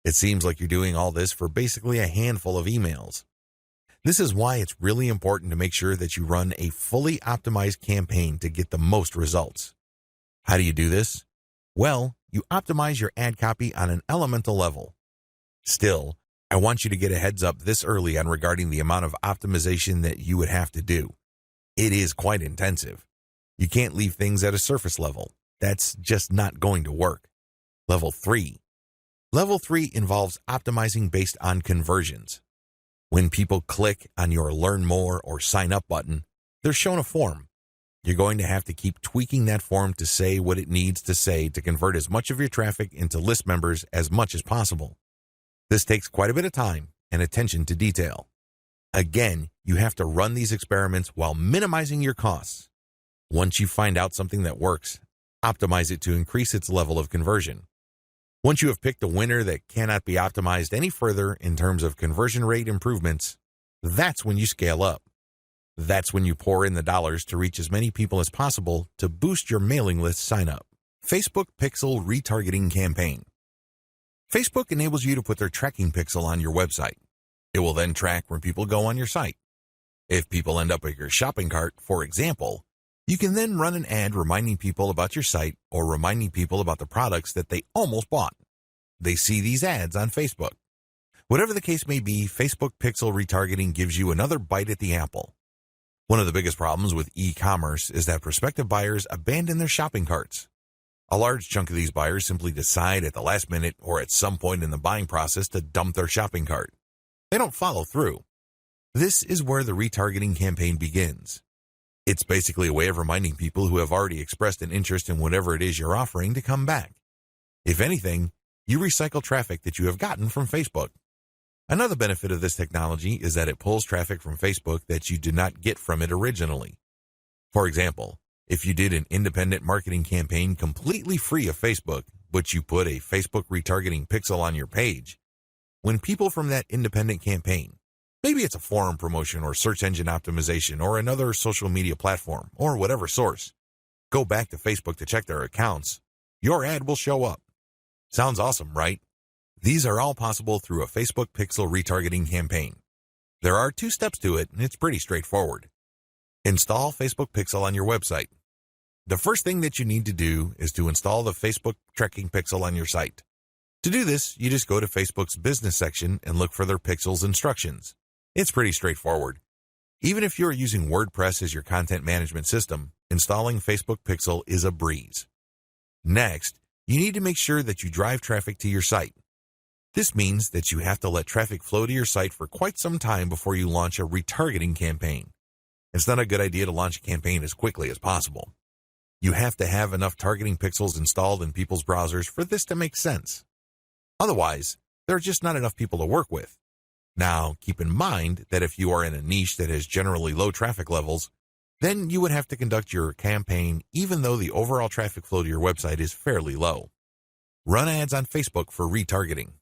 It seems like you're doing all this for basically a handful of emails. This is why it's really important to make sure that you run a fully optimized campaign to get the most results. How do you do this? Well, you optimize your ad copy on an elemental level. Still, I want you to get a heads up this early on regarding the amount of optimization that you would have to do. It is quite intensive. You can't leave things at a surface level. That's just not going to work. Level 3. Level 3 involves optimizing based on conversions. When people click on your Learn More or Sign Up button, they're shown a form. You're going to have to keep tweaking that form to say what it needs to say to convert as much of your traffic into list members as much as possible. This takes quite a bit of time, and attention to detail. Again, you have to run these experiments while minimizing your costs. Once you find out something that works, optimize it to increase its level of conversion. Once you have picked a winner that cannot be optimized any further in terms of conversion rate improvements, that's when you scale up. That's when you pour in the dollars to reach as many people as possible to boost your mailing list sign-up. Facebook Pixel Retargeting Campaign. Facebook enables you to put their tracking pixel on your website. It will then track where people go on your site. If people end up at your shopping cart, for example, you can then run an ad reminding people about your site or reminding people about the products that they almost bought. They see these ads on Facebook. Whatever the case may be, Facebook Pixel Retargeting gives you another bite at the apple. One of the biggest problems with e-commerce is that prospective buyers abandon their shopping carts. A large chunk of these buyers simply decide at the last minute or at some point in the buying process to dump their shopping cart. They don't follow through. This is where the retargeting campaign begins. It's basically a way of reminding people who have already expressed an interest in whatever it is you're offering to come back. If anything, you recycle traffic that you have gotten from Facebook. Another benefit of this technology is that it pulls traffic from Facebook that you did not get from it originally. For example, if you did an independent marketing campaign completely free of Facebook, but you put a Facebook retargeting pixel on your page, when people from that independent campaign, maybe it's a forum promotion or search engine optimization or another social media platform or whatever source, go back to Facebook to check their accounts, your ad will show up. Sounds awesome, right? These are all possible through a Facebook Pixel retargeting campaign. There are 2 steps to it, and it's pretty straightforward. Install Facebook Pixel on your website. The first thing that you need to do is to install the Facebook tracking pixel on your site. To do this, you just go to Facebook's business section and look for their pixels instructions. It's pretty straightforward. Even if you're using WordPress as your content management system, installing Facebook Pixel is a breeze. Next, you need to make sure that you drive traffic to your site. This means that you have to let traffic flow to your site for quite some time before you launch a retargeting campaign. It's not a good idea to launch a campaign as quickly as possible. You have to have enough targeting pixels installed in people's browsers for this to make sense. Otherwise, there are just not enough people to work with. Now, keep in mind that if you are in a niche that has generally low traffic levels, then you would have to conduct your campaign even though the overall traffic flow to your website is fairly low. Run ads on Facebook for retargeting.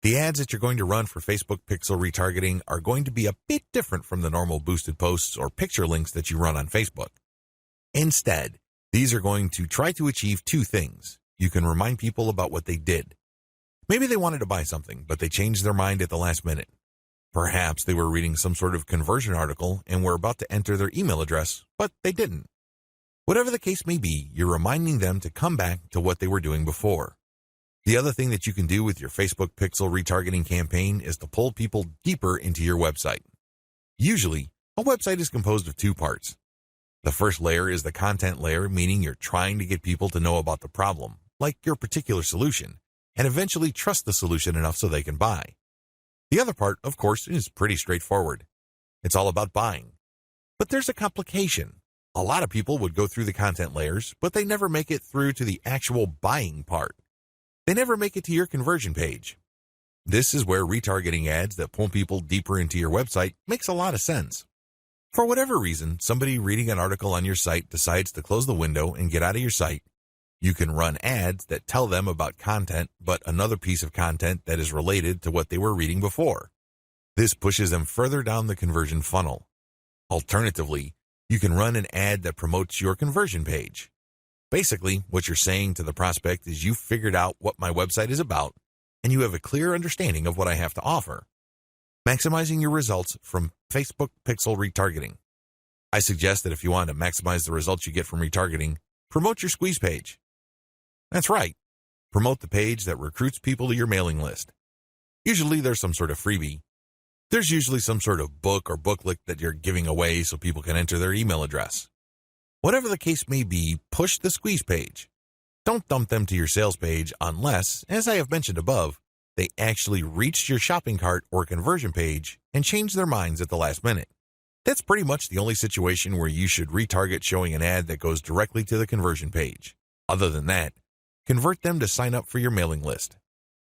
The ads that you're going to run for Facebook Pixel retargeting are going to be a bit different from the normal boosted posts or picture links that you run on Facebook. Instead, these are going to try to achieve 2 things. You can remind people about what they did. Maybe they wanted to buy something, but they changed their mind at the last minute. Perhaps they were reading some sort of conversion article and were about to enter their email address, but they didn't. Whatever the case may be, you're reminding them to come back to what they were doing before. The other thing that you can do with your Facebook Pixel retargeting campaign is to pull people deeper into your website. Usually, a website is composed of 2 parts. The first layer is the content layer, meaning you're trying to get people to know about the problem, like your particular solution, and eventually trust the solution enough so they can buy. The other part, of course, is pretty straightforward. It's all about buying. But there's a complication. A lot of people would go through the content layers, but they never make it through to the actual buying part. They never make it to your conversion page. This is where retargeting ads that pull people deeper into your website makes a lot of sense. For whatever reason, somebody reading an article on your site decides to close the window and get out of your site. You can run ads that tell them about content, but another piece of content that is related to what they were reading before. This pushes them further down the conversion funnel. Alternatively, you can run an ad that promotes your conversion page. Basically, what you're saying to the prospect is you've figured out what my website is about, and you have a clear understanding of what I have to offer. Maximizing your results from Facebook Pixel retargeting. I suggest that if you want to maximize the results you get from retargeting, promote your squeeze page. That's right. Promote the page that recruits people to your mailing list. Usually there's some sort of freebie. There's usually some sort of book or booklet that you're giving away so people can enter their email address. Whatever the case may be, push the squeeze page. Don't dump them to your sales page unless, as I have mentioned above, they actually reached your shopping cart or conversion page and changed their minds at the last minute. That's pretty much the only situation where you should retarget showing an ad that goes directly to the conversion page. Other than that, convert them to sign up for your mailing list.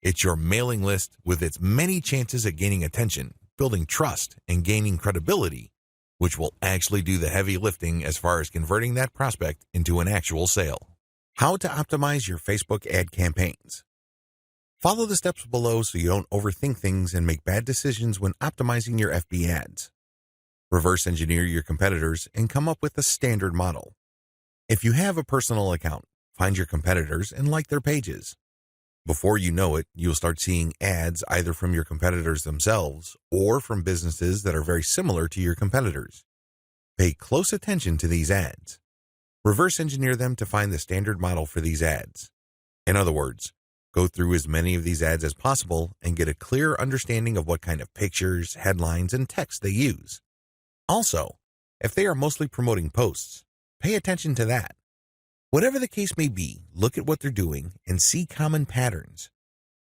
It's your mailing list with its many chances at gaining attention, building trust, and gaining credibility, which will actually do the heavy lifting as far as converting that prospect into an actual sale. How to optimize your Facebook ad campaigns. Follow the steps below so you don't overthink things and make bad decisions when optimizing your FB ads. Reverse engineer your competitors and come up with a standard model. If you have a personal account, find your competitors and like their pages. Before you know it, you'll start seeing ads either from your competitors themselves or from businesses that are very similar to your competitors. Pay close attention to these ads. Reverse engineer them to find the standard model for these ads. In other words, go through as many of these ads as possible and get a clear understanding of what kind of pictures, headlines, and text they use. Also, if they are mostly promoting posts, pay attention to that. Whatever the case may be, look at what they're doing and see common patterns.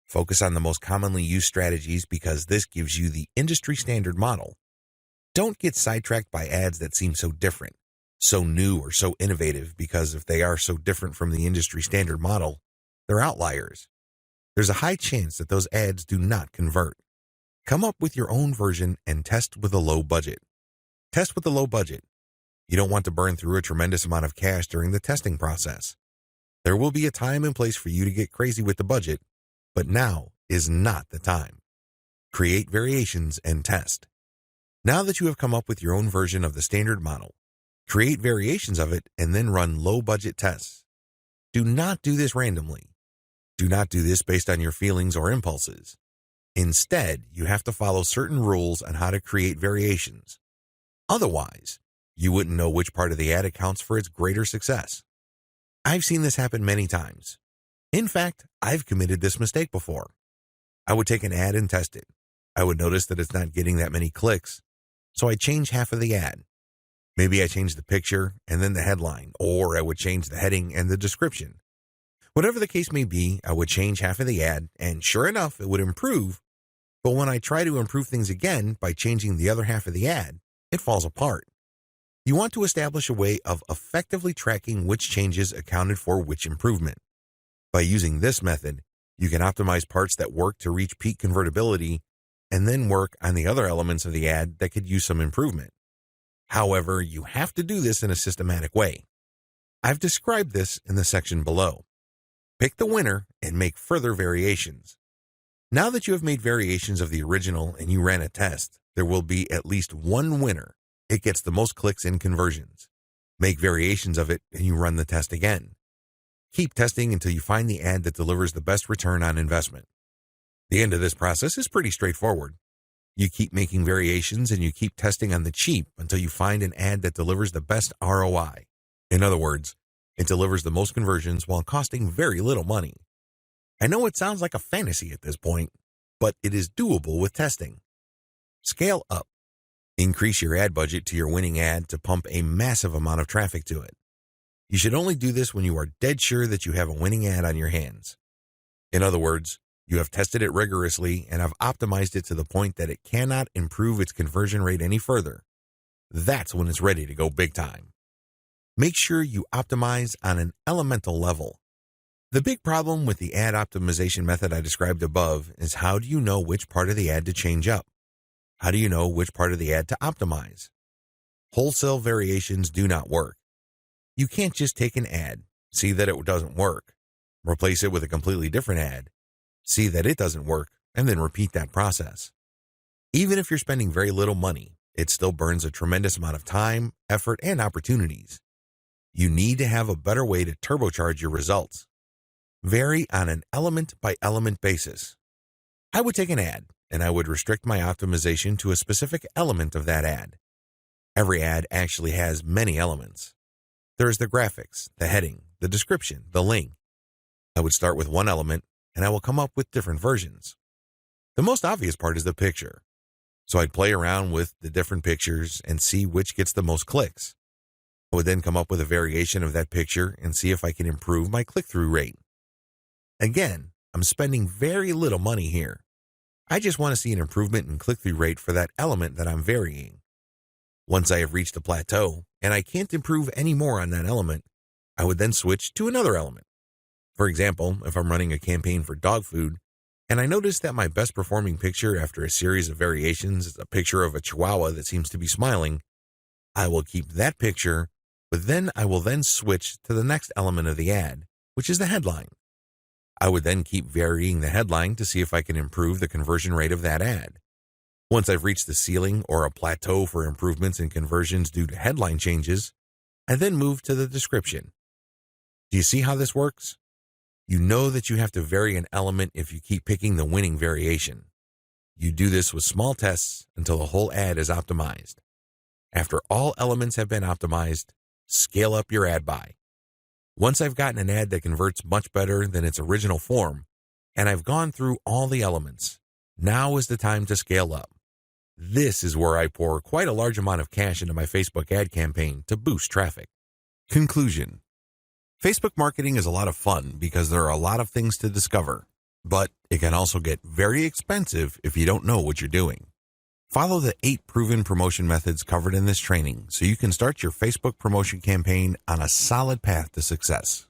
Focus on the most commonly used strategies because this gives you the industry standard model. Don't get sidetracked by ads that seem so different, so new or so innovative because if they are so different from the industry standard model, they're outliers. There's a high chance that those ads do not convert. Come up with your own version and test with a low budget. Test with a low budget. You don't want to burn through a tremendous amount of cash during the testing process. There will be a time and place for you to get crazy with the budget, but now is not the time. Create variations and test. Now that you have come up with your own version of the standard model, create variations of it and then run low-budget tests. Do not do this randomly. Do not do this based on your feelings or impulses. Instead, you have to follow certain rules on how to create variations. Otherwise, you wouldn't know which part of the ad accounts for its greater success. I've seen this happen many times. In fact, I've committed this mistake before. I would take an ad and test it. I would notice that it's not getting that many clicks, so I'd change half of the ad. Maybe I change the picture and then the headline, or I would change the heading and the description. Whatever the case may be, I would change half of the ad, and sure enough, it would improve. But when I try to improve things again by changing the other half of the ad, it falls apart. You want to establish a way of effectively tracking which changes accounted for which improvement. By using this method, you can optimize parts that work to reach peak convertibility and then work on the other elements of the ad that could use some improvement. However, you have to do this in a systematic way. I've described this in the section below. Pick the winner and make further variations. Now that you have made variations of the original and you ran a test, there will be at least one winner. It gets the most clicks and conversions. Make variations of it and you run the test again. Keep testing until you find the ad that delivers the best return on investment. The end of this process is pretty straightforward. You keep making variations and you keep testing on the cheap until you find an ad that delivers the best ROI. In other words, it delivers the most conversions while costing very little money. I know it sounds like a fantasy at this point, but it is doable with testing. Scale up. Increase your ad budget to your winning ad to pump a massive amount of traffic to it. You should only do this when you are dead sure that you have a winning ad on your hands. In other words, you have tested it rigorously and have optimized it to the point that it cannot improve its conversion rate any further. That's when it's ready to go big time. Make sure you optimize on an elemental level. The big problem with the ad optimization method I described above is how do you know which part of the ad to change up? How do you know which part of the ad to optimize? Wholesale variations do not work. You can't just take an ad, see that it doesn't work, replace it with a completely different ad, see that it doesn't work, and then repeat that process. Even if you're spending very little money, it still burns a tremendous amount of time, effort, and opportunities. You need to have a better way to turbocharge your results. Vary on an element-by-element basis. I would take an ad, and I would restrict my optimization to a specific element of that ad. Every ad actually has many elements. There is the graphics, the heading, the description, the link. I would start with one element, and I will come up with different versions. The most obvious part is the picture. So I'd play around with the different pictures and see which gets the most clicks. I would then come up with a variation of that picture and see if I can improve my click-through rate. Again, I'm spending very little money here. I just want to see an improvement in click-through rate for that element that I'm varying. Once I have reached a plateau and I can't improve any more on that element, I would then switch to another element. For example, if I'm running a campaign for dog food, and I noticed that my best performing picture after a series of variations is a picture of a chihuahua that seems to be smiling, I will keep that picture, but then I will switch to the next element of the ad, which is the headline. I would then keep varying the headline to see if I can improve the conversion rate of that ad. Once I've reached the ceiling or a plateau for improvements in conversions due to headline changes, I then move to the description. Do you see how this works? You know that you have to vary an element if you keep picking the winning variation. You do this with small tests until the whole ad is optimized. After all elements have been optimized, scale up your ad buy. Once I've gotten an ad that converts much better than its original form, and I've gone through all the elements, now is the time to scale up. This is where I pour quite a large amount of cash into my Facebook ad campaign to boost traffic. Conclusion. Facebook marketing is a lot of fun because there are a lot of things to discover, but it can also get very expensive if you don't know what you're doing. Follow the 8 proven promotion methods covered in this training so you can start your Facebook promotion campaign on a solid path to success.